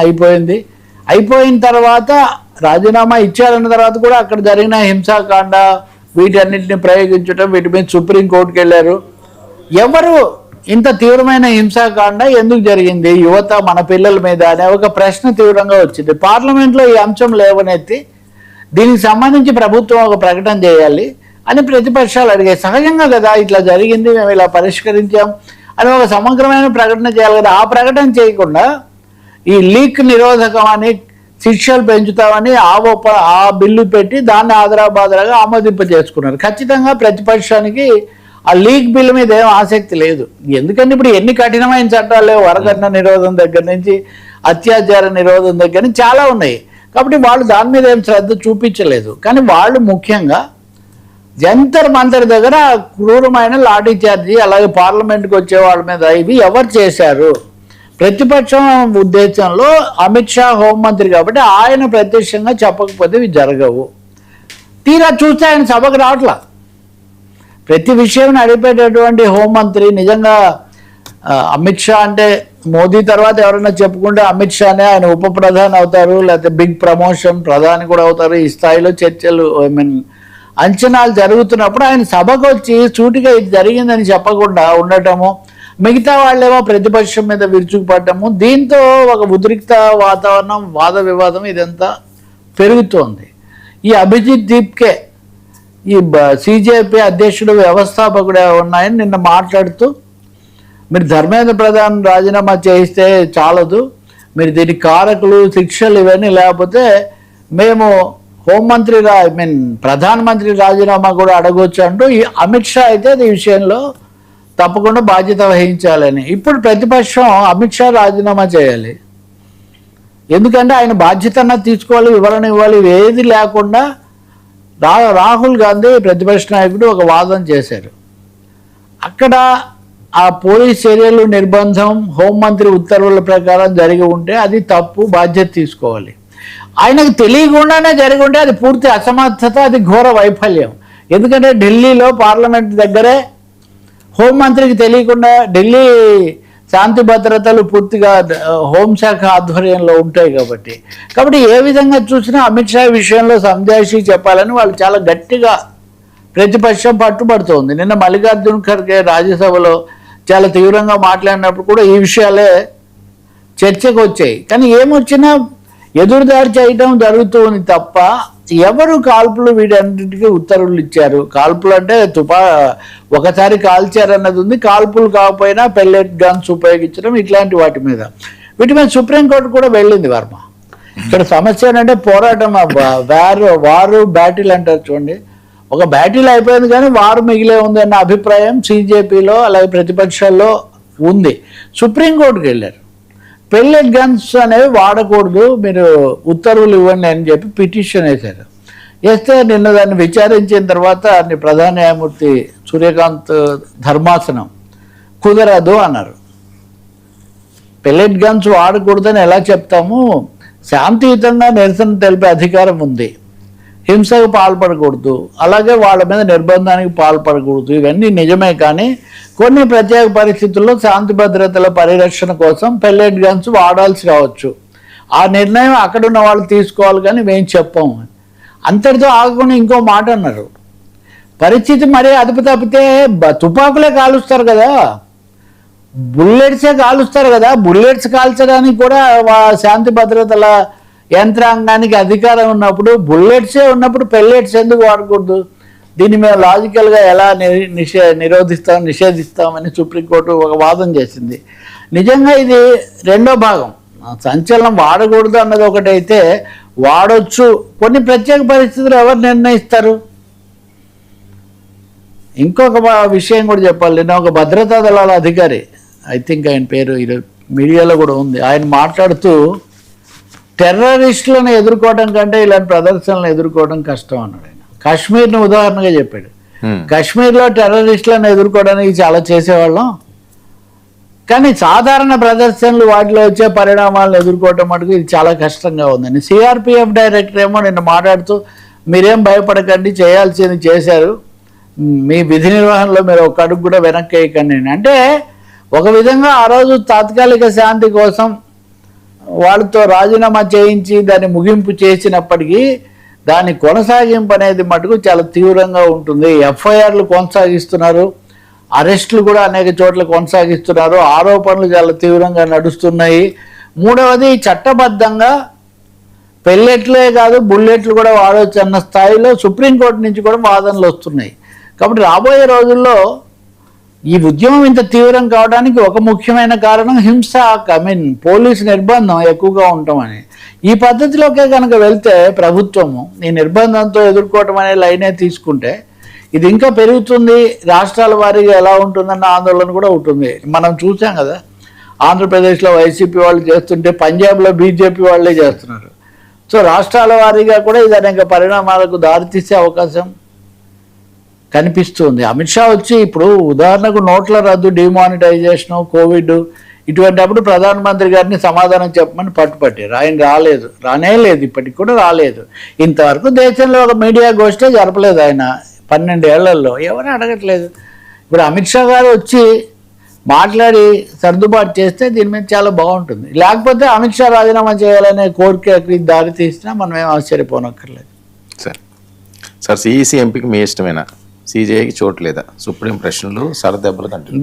అయిపోయింది. అయిపోయిన తర్వాత రాజీనామా ఇచ్చారన్న తర్వాత కూడా అక్కడ జరిగిన హింసాకాండ వీటన్నిటిని ప్రయోగించడం, వీటి మీద సుప్రీంకోర్టుకి వెళ్ళారు. ఎవరు ఇంత తీవ్రమైన హింసాకాండ ఎందుకు జరిగింది యువత మన పిల్లల మీద అనే ఒక ప్రశ్న తీవ్రంగా వచ్చింది. పార్లమెంట్లో ఈ అంశం లేవనెత్తి దీనికి సంబంధించి ప్రభుత్వం ఒక ప్రకటన చేయాలి అని ప్రతిపక్షాలు అడిగాయి. సహజంగా కదా, ఇట్లా జరిగింది, మేము ఇలా పరిష్కరించాం అని ఒక సమగ్రమైన ప్రకటన చేయాలి కదా. ఆ ప్రకటన చేయకుండా ఈ లీక్ నిరోధకం అని, శిక్షలు పెంచుతామని ఆ బిల్లు పెట్టి దాన్ని ఆదరాబాదరాగా ఆమోదింప చేసుకున్నారు. ఖచ్చితంగా ప్రతిపక్షానికి ఆ లీక్ బిల్లు మీద ఏం ఆసక్తి లేదు. ఎందుకంటే ఇప్పుడు ఎన్ని కఠినమైన చట్టాలు లేవు, వరకట్న నిరోధం దగ్గర నుంచి అత్యాచార నిరోధం దగ్గర నుంచి చాలా ఉన్నాయి. కాబట్టి వాళ్ళు దాని మీద ఏం శ్రద్ధ చూపించలేదు. కానీ వాళ్ళు ముఖ్యంగా జంతర్ మంతర్ దగ్గర క్రూరమైన లాఠీ చార్జీ, అలాగే పార్లమెంట్కి వచ్చే వాళ్ళ మీద ఇవి ఎవరు చేశారు? ప్రతిపక్షం ఉద్దేశంలో అమిత్ షా హోంమంత్రి కాబట్టి ఆయన ప్రత్యక్షంగా చెప్పకపోతే ఇవి జరగవు. తీరా చూస్తే ఆయన సభకు రావట్లా. ప్రతి విషయం నడిపేటటువంటి హోంమంత్రి నిజంగా అమిత్ షా అంటే మోదీ తర్వాత ఎవరైనా చెప్పుకుంటే అమిత్ షానే. ఆయన ఉప ప్రధాని అవుతారు, లేకపోతే బిగ్ ప్రమోషన్ ప్రధాని కూడా అవుతారు. ఈ స్థాయిలో చర్చలు అంచనాలు జరుగుతున్నప్పుడు ఆయన సభకు వచ్చి సూటిగా ఇది జరిగిందని చెప్పకుండా ఉండటము, మిగతా వాళ్ళేమో ప్రతిపక్షం మీద విరుచుకుపడటము, దీంతో ఒక ఉద్రిక్త వాతావరణం, వాద వివాదం ఇదంతా పెరుగుతోంది. ఈ అభిజిత్ దీప్కే ఈ సిజేపీ అధ్యక్షుడు వ్యవస్థాపకుడు ఉన్నాయని నిన్న మాట్లాడుతూ, మీరు ధర్మేంద్ర ప్రధాన్ రాజీనామా చేయిస్తే చాలదు, మీరు దీనికి కారకులు శిక్షలు ఇవన్నీ లేకపోతే మేము హోంమంత్రి ప్రధానమంత్రి రాజీనామా కూడా అడగొచ్చు అంటూ ఈ అమిత్ షా అయితే ఈ విషయంలో తప్పకుండా బాధ్యత వహించాలని. ఇప్పుడు ప్రతిపక్షం అమిత్ షా రాజీనామా చేయాలి, ఎందుకంటే ఆయన బాధ్యత తీసుకోవాలి, వివరణ ఇవ్వాలి. ఏది లేకుండా రాహుల్ గాంధీ ప్రతిపక్ష నాయకుడు ఒక వాదన చేశారు. అక్కడ ఆ పోలీస్ చర్యలు నిర్బంధం హోంమంత్రి ఉత్తర్వుల ప్రకారం జరిగి ఉంటే అది తప్పు, బాధ్యత తీసుకోవాలి. ఆయనకు తెలియకుండానే జరిగి ఉంటే అది పూర్తి అసమర్థత, అది ఘోర వైఫల్యం. ఎందుకంటే ఢిల్లీలో పార్లమెంట్ దగ్గరే హోంమంత్రికి తెలియకుండా ఢిల్లీ శాంతి భద్రతలు పూర్తిగా హోంశాఖ ఆధ్వర్యంలో ఉంటాయి కాబట్టి ఏ విధంగా చూసినా అమిత్ షా విషయంలో సంజాయిషీ చెప్పాలని వాళ్ళు చాలా గట్టిగా ప్రతిపక్షం పట్టుబడుతోంది. నిన్న మల్లికార్జున్ ఖర్గే రాజ్యసభలో చాలా తీవ్రంగా మాట్లాడినప్పుడు కూడా ఈ విషయాలే చర్చకు వచ్చాయి. కానీ ఏమొచ్చినా ఎదురుదాడి చేయడం జరుగుతుంది తప్ప ఎవరు కాల్పులు వీటన్నిటికీ ఉత్తర్వులు ఇచ్చారు? కాల్పులు అంటే ఒకసారి కాల్చారన్నది ఉంది, కాల్పులు కాకపోయినా పెల్లెట్ గన్స్ ఉపయోగించడం ఇట్లాంటి వీటి మీద సుప్రీంకోర్టు కూడా వెళ్ళింది. వర్మ, ఇక్కడ సమస్య ఏంటంటే పోరాటం, వారు బ్యాటిల్ అంటారు చూడండి, ఒక బ్యాటిల్ అయిపోయింది కానీ వారు మిగిలే ఉంది అన్న అభిప్రాయం సిజేపీలో అలాగే ప్రతిపక్షాల్లో ఉంది. సుప్రీంకోర్టుకి వెళ్ళారు. పెల్లెట్ గన్స్ అనేవి వాడకూడదు, మీరు ఉత్తర్వులు ఇవ్వండి అని చెప్పి పిటిషన్ వేశారు. వేస్తే నిన్న దాన్ని విచారించిన తర్వాత ప్రధాన న్యాయమూర్తి సూర్యకాంత్ ధర్మాసనం కుదరదు అన్నారు. పెల్లెట్ గన్స్ వాడకూడదని ఎలా చెప్తాము? శాంతియుతంగా నిరసన తెలిపే అధికారం ఉంది, హింసకు పాల్పడకూడదు, అలాగే వాళ్ళ మీద నిర్బంధానికి పాల్పడకూడదు, ఇవన్నీ నిజమే. కానీ కొన్ని ప్రత్యేక పరిస్థితుల్లో శాంతి భద్రతల పరిరక్షణ కోసం పెల్లెట్ గన్స్ వాడాల్సి రావచ్చు. ఆ నిర్ణయం అక్కడున్న వాళ్ళు తీసుకోవాలి, కానీ మేము చెప్పాము. అంతటితో ఆగకుండా ఇంకో మాట అన్నారు, పరిస్థితి మరీ అదుపు తప్పితే తుపాకులే కాలుస్తారు కదా, బుల్లెట్సే కాలుస్తారు కదా, బుల్లెట్స్ కాల్చడానికి కూడా శాంతి భద్రతల యంత్రాంగానికి అధికారం ఉన్నప్పుడు, బుల్లెట్సే ఉన్నప్పుడు పెల్లెట్స్ ఎందుకు వాడకూడదు? దీన్ని మేము లాజికల్గా ఎలా నిషేధిస్తామని సుప్రీంకోర్టు ఒక వాదన చేసింది. నిజంగా ఇది రెండో భాగం. సంచలనం వాడకూడదు అన్నది ఒకటైతే, వాడొచ్చు కొన్ని ప్రత్యేక పరిస్థితులు ఎవరు నిర్ణయిస్తారు? ఇంకొక విషయం కూడా చెప్పాలి. నేను ఒక భద్రతా దళాల అధికారి, ఐ థింక్ ఆయన పేరు మీడియాలో కూడా ఉంది, ఆయన మాట్లాడుతూ టెర్రరిస్టులను ఎదుర్కోవడం కంటే ఇలాంటి ప్రదర్శనలను ఎదుర్కోవడం కష్టం అన్నాడు. ఆయన కాశ్మీర్ని ఉదాహరణగా చెప్పాడు. కాశ్మీర్లో టెర్రరిస్టులను ఎదుర్కోవడానికి చాలా చేసేవాళ్ళం, కానీ సాధారణ ప్రదర్శనలు వాటిలో వచ్చే పరిణామాలను ఎదుర్కోవటం మటుకు ఇది చాలా కష్టంగా ఉందని. సిఆర్పిఎఫ్ డైరెక్టర్ ఏమో నిన్న మాట్లాడుతూ మీరేం భయపడకండి, చేయాల్సింది చేశారు, మీ విధి నిర్వహణలో మీరు ఒక అడుగు కూడా వెనక్కి వేయకండి. అంటే ఒక విధంగా ఆ రోజు తాత్కాలిక శాంతి కోసం వాళ్ళతో రాజీనామా చేయించి దాన్ని ముగింపు చేసినప్పటికీ దాని కొనసాగింపు అనేది మటుకు చాలా తీవ్రంగా ఉంటుంది. ఎఫ్ఐఆర్లు కొనసాగిస్తున్నారు, అరెస్టులు కూడా అనేక చోట్ల కొనసాగిస్తున్నారు, ఆరోపణలు చాలా తీవ్రంగా నడుస్తున్నాయి. మూడవది చట్టబద్ధంగా పెల్లెట్లే కాదు బుల్లెట్లు కూడా వాడవచ్చు అన్న స్థాయిలో సుప్రీంకోర్టు నుంచి కూడా వాదనలు వస్తున్నాయి. కాబట్టి రాబోయే రోజుల్లో ఈ ఉద్యమం ఇంత తీవ్రం కావడానికి ఒక ముఖ్యమైన కారణం హింస, పోలీసు నిర్బంధం ఎక్కువగా ఉండటమని. ఈ పద్ధతిలోకే కనుక వెళ్తే ప్రభుత్వము ఈ నిర్బంధంతో ఎదుర్కోవటం అనే లైనే తీసుకుంటే ఇది ఇంకా పెరుగుతుంది. రాష్ట్రాల వారీగా ఎలా ఉంటుందన్న ఆందోళన కూడా ఉంటుంది. మనం చూసాం కదా, ఆంధ్రప్రదేశ్లో వైసీపీ వాళ్ళు చేస్తుంటే పంజాబ్లో బీజేపీ వాళ్ళే చేస్తున్నారు. సో రాష్ట్రాల వారీగా కూడా ఇది అనేక పరిణామాలకు దారితీసే అవకాశం కనిపిస్తుంది. అమిత్ షా వచ్చి ఇప్పుడు ఉదాహరణకు నోట్ల రద్దు, డిమానిటైజేషను, కోవిడ్ ఇటువంటి అప్పుడు ప్రధానమంత్రి గారిని సమాధానం చెప్పమని పట్టుపట్టారు. ఆయన రానే లేదు, ఇప్పటికి కూడా రాలేదు. ఇంతవరకు దేశంలో ఒక మీడియా గోష్ఠే జరపలేదు ఆయన 12 ఏళ్లలో, ఎవరు అడగట్లేదు. ఇప్పుడు అమిత్ షా గారు వచ్చి మాట్లాడి సర్దుబాటు చేస్తే దీని మీద చాలా బాగుంటుంది. లేకపోతే అమిత్ షా రాజీనామా చేయాలనే కోరిక దారి తీసినా మనం ఏం ఆశ్చర్యపోనక్కర్లేదు. సార్ సిఈసి ఎంపీకి మీ ఇష్టమేనా? సిజేఐకి చోటు లేదా? సుప్రీం ప్రశ్నలు సరదెబ్బలు కంటే